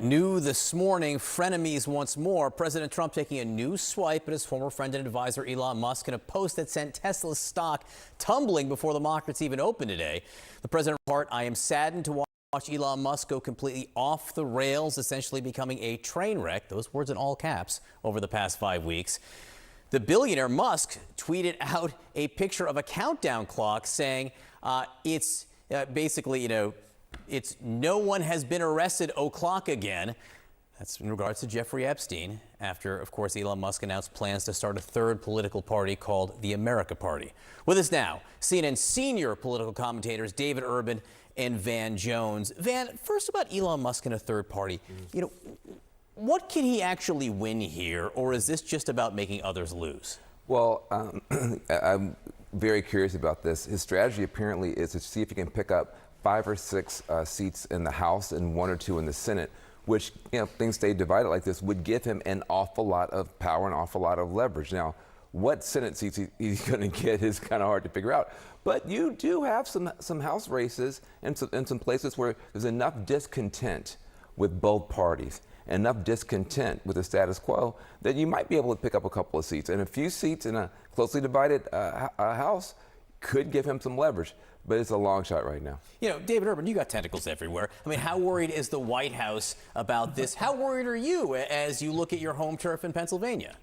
New this morning, frenemies once more. President Trump taking a new swipe at his former friend and advisor Elon Musk in a post that sent Tesla's stock tumbling before the markets even opened today. The president reported, "I am saddened to watch Elon Musk go completely off the rails, essentially becoming a train wreck." Those words in all caps over the past 5 weeks. The billionaire Musk tweeted out a picture of a countdown clock saying it's basically, it's "no one has been arrested o'clock again." That's in regards to Jeffrey Epstein, after, of course, Elon Musk announced plans to start a third political party called the America Party. With us now, CNN senior political commentators David Urban and Van Jones. Van, first about Elon Musk and a third party. What can he actually win here, or is this just about making others lose? Well, I'm very curious about this. His strategy apparently is to see if he can pick up 5 or 6 seats in the House and 1 or 2 in the Senate, which, things stay divided like this, would give him an awful lot of power, an awful lot of leverage. Now, what Senate seats he's going to get is kind of hard to figure out. But you do have some House races and some places where there's enough discontent with both parties, enough discontent with the status quo, that you might be able to pick up a couple of seats. And a few seats in a closely divided House could give him some leverage. But it's a long shot right now. David Urban, you got tentacles everywhere. I mean, how worried is the White House about this? How worried are you as you look at your home turf in Pennsylvania?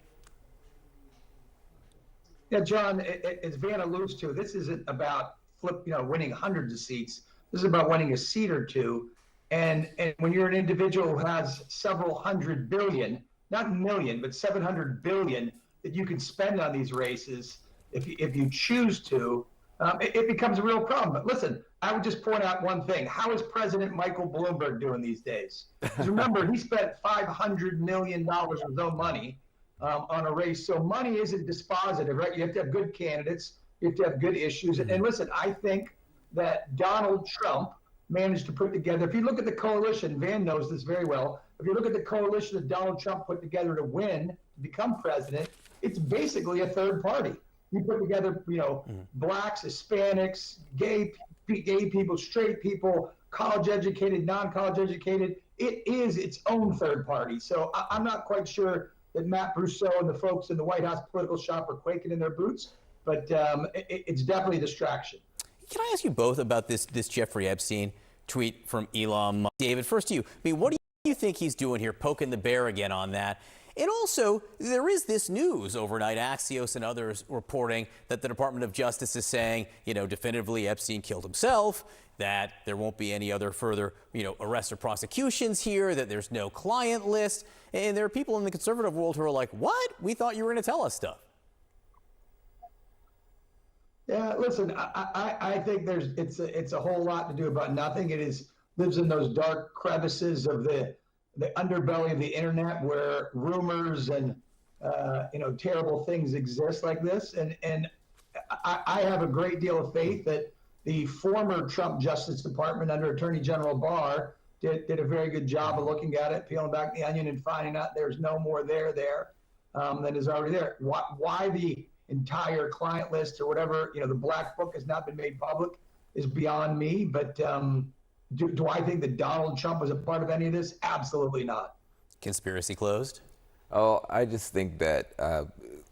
Yeah, John, as Van alludes to, this isn't about winning hundreds of seats. This is about winning a seat or two. And when you're an individual who has several hundred billion, not million, but 700 billion that you can spend on these races, if you choose to, it becomes a real problem. But listen, I would just point out one thing. How is President Michael Bloomberg doing these days? Because remember, he spent $500 million of his own money on a race. So money isn't dispositive, right? You have to have good candidates. You have to have good issues. And listen, I think that Donald Trump managed to put together, if you look at the coalition, Van knows this very well, if you look at the coalition that Donald Trump put together to win, to become president, it's basically a third party. You put together, blacks, Hispanics, gay people, straight people, college educated, non-college educated. It is its own third party. So I'm not quite sure that Matt Brousseau and the folks in the White House political shop are quaking in their boots, but it's definitely a distraction. Can I ask you both about this Jeffrey Epstein tweet from Elon Musk? David, first to you. I mean, what do you think he's doing here, poking the bear again on that? And also, there is this news overnight, Axios and others reporting that the Department of Justice is saying, definitively Epstein killed himself, that there won't be any other further, arrests or prosecutions here, that there's no client list. And there are people in the conservative world who are like, what? We thought you were going to tell us stuff. Yeah, listen, I think it's a whole lot to do about nothing. Lives in those dark crevices of the underbelly of the internet where rumors and terrible things exist like this. And I have a great deal of faith that the former Trump Justice Department under Attorney General Barr did a very good job of looking at it, peeling back the onion and finding out there's no more there than is already there. Why the entire client list or whatever, the black book has not been made public is beyond me. But do I think that Donald Trump was a part of any of this? Absolutely not. Conspiracy closed? Oh, I just think that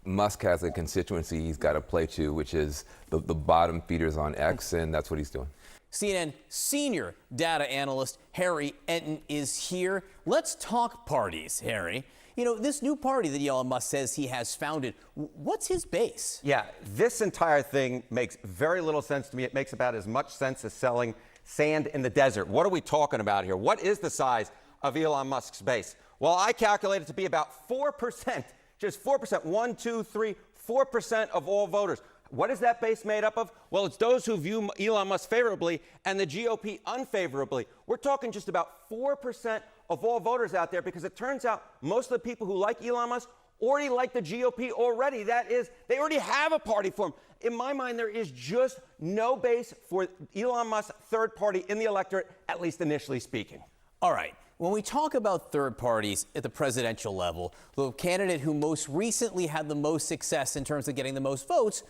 Musk has a constituency he's got to play to, which is the bottom feeders on X, and that's what he's doing. CNN senior data analyst Harry Enton is here. Let's talk parties, Harry. This new party that Elon Musk says he has founded, what's his base? Yeah, this entire thing makes very little sense to me. It makes about as much sense as selling sand in the desert. What are we talking about here? What is the size of Elon Musk's base? Well, I calculate it to be about 4%, just 4%, 1, 2, 3, 4% of all voters. What is that base made up of? Well, it's those who view Elon Musk favorably and the GOP unfavorably. We're talking just about 4% of all voters out there, because it turns out most of the people who like Elon Musk already like the GOP already. That is, they already have a party for him. In my mind, there is just no base for Elon Musk's third party in the electorate, at least initially speaking. All right. When we talk about third parties at the presidential level, the candidate who most recently had the most success in terms of getting the most votes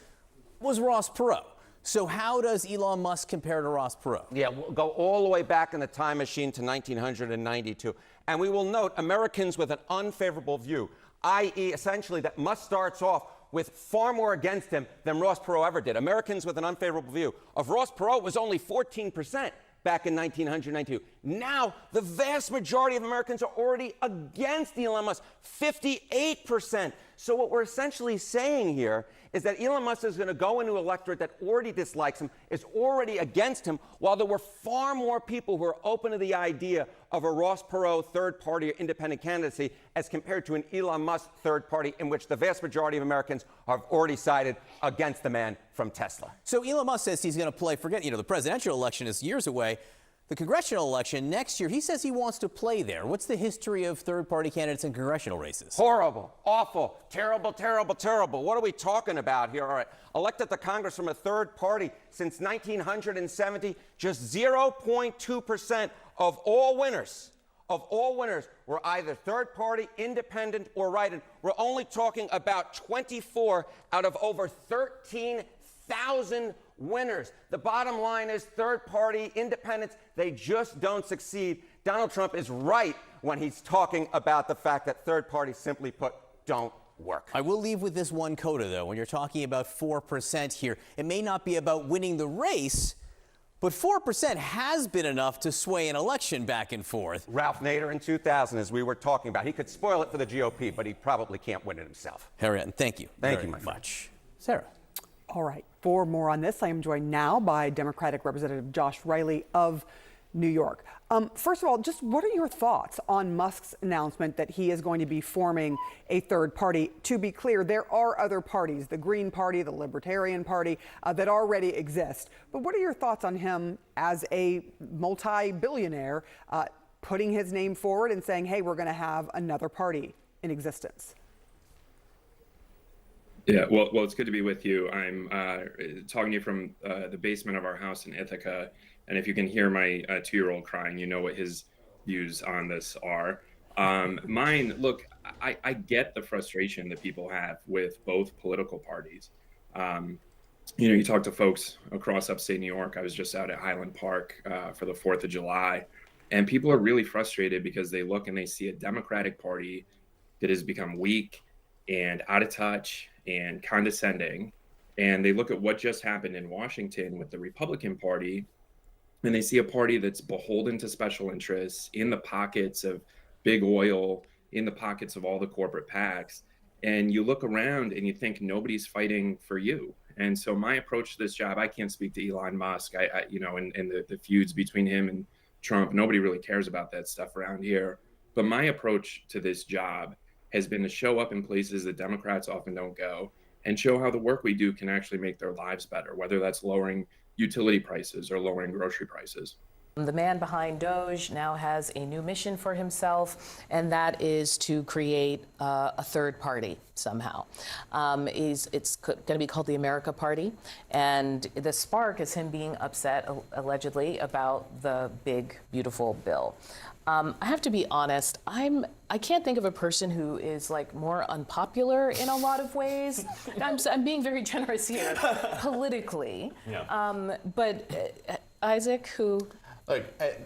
was Ross Perot. So how does Elon Musk compare to Ross Perot? Yeah, we'll go all the way back in the time machine to 1992. And we will note Americans with an unfavorable view, i.e., essentially that Musk starts off with far more against him than Ross Perot ever did. Americans with an unfavorable view of Ross Perot was only 14% back in 1992. Now, the vast majority of Americans are already against Elon Musk, 58%. So what we're essentially saying here is that Elon Musk is going to go into an electorate that already dislikes him, is already against him, while there were far more people who are open to the idea of a Ross Perot third-party or independent candidacy as compared to an Elon Musk third party in which the vast majority of Americans have already sided against the man from Tesla. So Elon Musk says he's going to play, forget, the presidential election is years away. The congressional election next year, he says he wants to play there. What's the history of third-party candidates in congressional races? Horrible, awful, terrible, terrible, terrible. What are we talking about here? All right, elected to Congress from a third party since 1970, just 0.2% of all winners were either third party, independent, or write-in. We're only talking about 24 out of over 13,000 winners. The bottom line is third party, independents, they just don't succeed. Donald Trump is right when he's talking about the fact that third parties, simply put, don't work. I will leave with this one coda, though. When you're talking about 4% here, it may not be about winning the race, but 4% has been enough to sway an election back and forth. Ralph Nader in 2000, as we were talking about, he could spoil it for the GOP, but he probably can't win it himself. Harriet, thank you. Thank you very much. Sarah. All right, for more on this, I am joined now by Democratic Representative Josh Riley of New York. First of all, just what are your thoughts on Musk's announcement that he is going to be forming a third party? To be clear, there are other parties, the Green Party, the Libertarian Party, that already exist. But what are your thoughts on him as a multi-billionaire putting his name forward and saying, hey, we're going to have another party in existence? Yeah, well, it's good to be with you. I'm talking to you from the basement of our house in Ithaca, and if you can hear my 2-year-old crying, you know what his views on this are. Mine, look, I get the frustration that people have with both political parties. You talk to folks across upstate New York. I was just out at Highland Park for the 4th of July, and people are really frustrated because they look and they see a Democratic Party that has become weak and out of touch and condescending, and they look at what just happened in Washington with the Republican Party, and they see a party that's beholden to special interests, in the pockets of big oil, in the pockets of all the corporate PACs, and you look around and you think nobody's fighting for you. And so my approach to this job, I can't speak to Elon Musk, and the feuds between him and Trump, nobody really cares about that stuff around here. But my approach to this job has been to show up in places that Democrats often don't go and show how the work we do can actually make their lives better, whether that's lowering utility prices or lowering grocery prices. The man behind Doge now has a new mission for himself, and that is to create a third party somehow. It's going to be called the America Party, and the spark is him being upset, allegedly, about the big, beautiful bill. I have to be honest, I can't think of a person who is more unpopular in a lot of ways. I'm being very generous here, politically. Yeah. But Isaac, who... Look,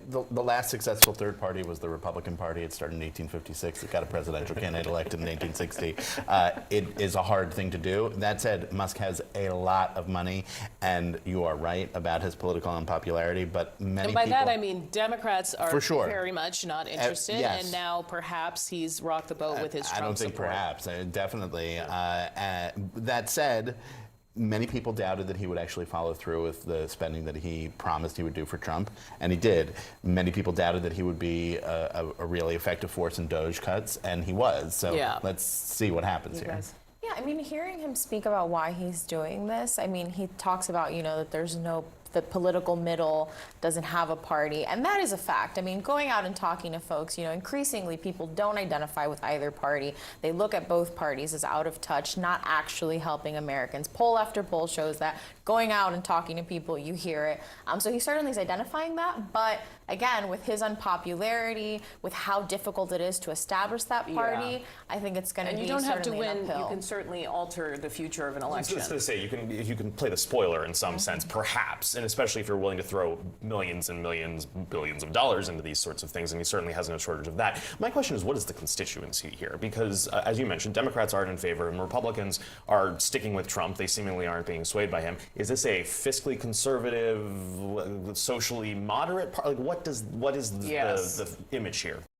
the last successful third party was the Republican Party. It started in 1856. It got a presidential candidate elected in 1860. It is a hard thing to do. That said, Musk has a lot of money, and you are right about his political unpopularity, but many people... And by that, I mean Democrats are for sure very much not interested, yes. And now perhaps he's rocked the boat with his Trump I don't think support. perhaps. Definitely. That said, many people doubted that he would actually follow through with the spending that he promised he would do for Trump, and he did. Many people doubted that he would be a really effective force in Doge cuts, and he was. So yeah. Let's see what happens here. Yeah, I mean, hearing him speak about why he's doing this, I mean, he talks about, that the political middle doesn't have a party, and that is a fact. I mean, going out and talking to folks, increasingly people don't identify with either party. They look at both parties as out of touch, not actually helping Americans. Poll after poll shows that. Going out and talking to people, you hear it. So he certainly is identifying that, but again, with his unpopularity, with how difficult it is to establish that party, I think it's going to be certainly an uphill. And you don't have to win. You can certainly alter the future of an election. I was going to say, you can play the spoiler in some sense, perhaps, in especially if you're willing to throw millions and millions, billions of dollars into these sorts of things, and he certainly has no shortage of that. My question is, what is the constituency here? Because, as you mentioned, Democrats aren't in favor, and Republicans are sticking with Trump. They seemingly aren't being swayed by him. Is this a fiscally conservative, socially moderate? Like, what is Yes. the image here?